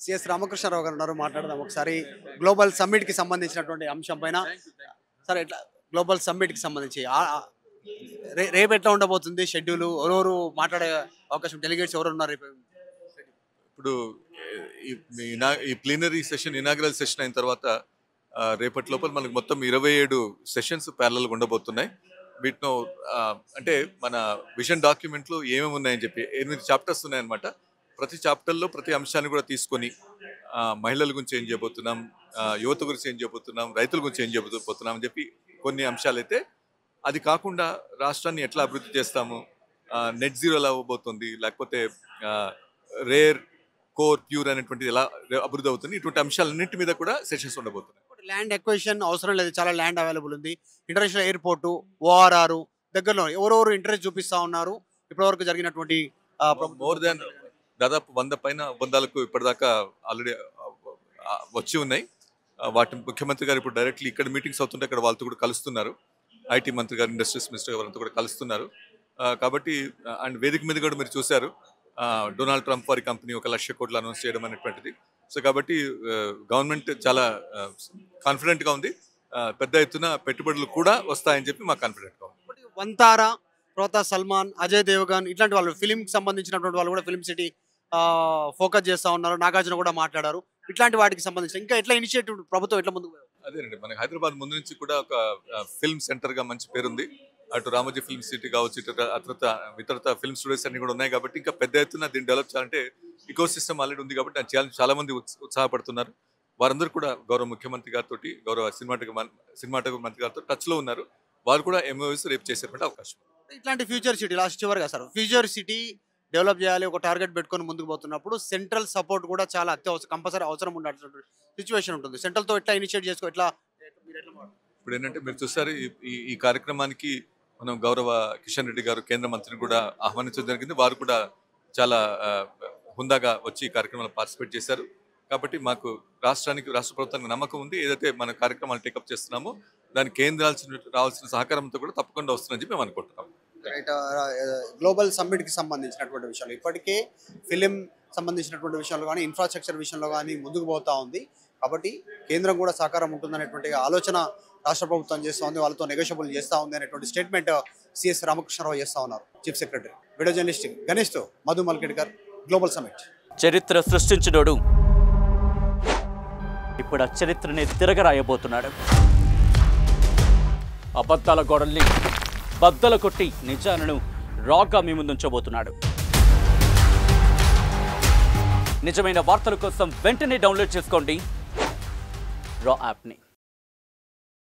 CS Ramakrishna Rao గారు ఉన్నారు, మాట్లాడదాం ఒకసారి గ్లోబల్ సమ్మిట్ కి సంబంధించినటువంటి అంశం పైన. సరే, ఎట్లా గ్లోబల్ సమ్మిట్ కి సంబంధించి రేపు ఎట్లా ఉండబోతుంది షెడ్యూల్, ఎవరెవరు మాట్లాడే అవకాశం, డెలిగేట్స్ ఎవరు ఉన్నారు రేపు? ఇప్పుడు ఈ ప్లీనరీ సెషన్, ఇనాగ్రల్ సెషన్ అయిన తర్వాత రేపటి లోపల మనకు మొత్తం 27 సెషన్స్ ప్యారలల్గా ఉండబోతున్నాయి. వీటిలో అంటే మన విజన్ డాక్యుమెంట్లు ఏమేమి ఉన్నాయని చెప్పి 8 చాప్టర్స్ ఉన్నాయన్నమాట. ప్రతి చాప్టర్లో ప్రతి అంశాన్ని కూడా తీసుకొని మహిళల గురించి ఏం చేయబోతున్నాం, యువత గురించి ఏం చేయబోతున్నాం, రైతుల గురించి ఏం చేయబోతున్నాం అని చెప్పి కొన్ని అంశాలు అయితే, అది కాకుండా రాష్ట్రాన్ని ఎట్లా అభివృద్ధి చేస్తాము, నెట్ జీరో ఎలా అవ్వబోతుంది, లేకపోతే రేర్ కోర్ ప్యూర్ అనేటువంటిది ఎలా అభివృద్ధి అవుతుంది, ఇటువంటి అంశాలన్నింటి మీద కూడా సెషన్స్ ఉండబోతున్నాయి. ల్యాండ్ ఎక్విజిషన్ అవసరం లేదు, చాలా ల్యాండ్ అవైలబుల్ ఉంది. ఇంటర్నేషనల్ ఎయిర్పోర్టు, ఓఆర్ఆర్ దగ్గరలో ఎవరెవరు ఇంట్రెస్ట్ చూపిస్తా ఉన్నారు? ఇప్పటివరకు జరిగినటువంటి మోర్ దాన్ దాదాపు 100 పైన ఒప్పందాలకు ఇప్పటిదాకా ఆల్రెడీ వచ్చి ఉన్నాయి. వాటి ముఖ్యమంత్రి గారు ఇప్పుడు డైరెక్ట్లీ ఇక్కడ మీటింగ్స్ అవుతుంటే అక్కడ వాళ్ళతో కూడా కలుస్తున్నారు. ఐటీ మంత్రి గారు, ఇండస్ట్రీస్ మినిస్టర్ గారు వాళ్ళతో కూడా కలుస్తున్నారు. కాబట్టి అండ్ వేదిక మీద కూడా మీరు చూశారు, డొనాల్డ్ ట్రంప్ వారి కంపెనీ 1 లక్ష కోట్లు అనౌన్స్ చేయడం అనేటువంటిది. సో కాబట్టి గవర్నమెంట్ చాలా కాన్ఫిడెంట్గా ఉంది. పెద్ద ఎత్తున పెట్టుబడులు కూడా వస్తాయని చెప్పి మాకు కాన్ఫిడెంట్గా ఉంది. వంతారా, తర్వాత సల్మాన్, అజయ్ దేవగన్ ఇట్లాంటి వాళ్ళు, ఫిలింకి సంబంధించినటువంటి వాళ్ళు కూడా ఫిలిం సిటీ ఫోకస్ చేస్తూ ఉన్నారు. నాగార్జున కూడా మాట్లాడారు. ఇట్లాంటి వాటికి సంబంధించి ఇంకా ఎట్లా ఇనిషియేటివ్ ప్రభుత్వం ఎట్లా ముందుకు? అదేనండి, మనకి హైదరాబాద్ ముందు నుంచి కూడా ఒక ఫిల్మ్ సెంటర్గా మంచి పేరుంది. అటు రామోజీ ఫిల్మ్ సిటీ కావచ్చు, ఇతరత ఫిల్మ్ స్టూడియోస్ అన్ని కూడా ఉన్నాయి. కాబట్టి ఇంకా పెద్ద ఎత్తున దీన్ని డెవలప్ చేయాలంటే ఇకో సిస్టమ్ ఆల్రెడీ ఉంది కాబట్టి చాలా మంది ఉత్సాహపడుతున్నారు. వారందరూ కూడా గౌరవ ముఖ్యమంత్రి గారితో, గౌరవ సినిమాటోగ్రఫీ మంత్రి గారితో టచ్లో ఉన్నారు. వారు కూడా MOUs రేపు చేసేటువంటి అవకాశం. ఇట్లాంటి ఫ్యూచర్ సిటీ లాస్ట్ చివరిగా సార్, ఫ్యూచర్ సిటీ డెవలప్ చేయాలి, ఒక టార్గెట్ పెట్టుకొని ముందుకు పోతున్నప్పుడు సెంట్రల్ సపోర్ట్ కూడా చాలా కంపల్సరీ అవసరం ఉండాల్సిన సిచ్యువేషన్ ఉంటుంది. సెంట్రల్తో ఎట్లా ఇనిషియేట్ చేసుకో, ఎట్లా ఇప్పుడు ఏంటంటే మీరు చూస్తారు, ఈ కార్యక్రమానికి మనం గౌరవ కిషన్ రెడ్డి గారు కేంద్ర మంత్రిని కూడా ఆహ్వానించడం జరిగింది. వారు కూడా చాలా హుందాగా వచ్చి ఈ కార్యక్రమంలో పార్టిసిపేట్ చేశారు. కాబట్టి మాకు రాష్ట్ర ప్రభుత్వానికి నమ్మకం ఉంది. ఏదైతే మన కార్యక్రమాలు టేకప్ చేస్తున్నామో దానికి కేంద్రాల్సిన రావాల్సిన సహకారంతో కూడా తప్పకుండా వస్తుందని చెప్పి మేము అనుకుంటున్నాం. గ్లోబల్ సమ్మిట్కి సంబంధించినటువంటి విషయాలు, ఇప్పటికే ఫిలిం సంబంధించినటువంటి విషయాలు కానీ, ఇన్ఫ్రాస్ట్రక్చర్ విషయంలో కానీ ముందుకు పోతా ఉంది. కాబట్టి కేంద్రం కూడా సహకారం ఉంటుందనేటువంటి ఆలోచన రాష్ట్ర ప్రభుత్వం చేస్తూ ఉంది, వాళ్ళతో నెగోషియబుల్ చేస్తూ ఉంది అనేటువంటి స్టేట్మెంట్ సిఎస్ రామకృష్ణారావు చేస్తూ ఉన్నారు, చీఫ్ సెక్రటరీ. వీడియో జర్నలిస్ట్ గణేష్తో మధు మల్కేడ్కర్, గ్లోబల్ సమ్మిట్. చరిత్ర సృష్టించినోడు ఇప్పుడు ఆ చరిత్రని తిరగరాయబోతున్నాడు. అబద్ధాల గోడల్ని బద్దలు కొట్టి నిజాలను రాగా మీ ముందుంచబోతున్నాడు. నిజమైన వార్తల కోసం వెంటనే డౌన్లోడ్ చేసుకోండి రా యాప్ని.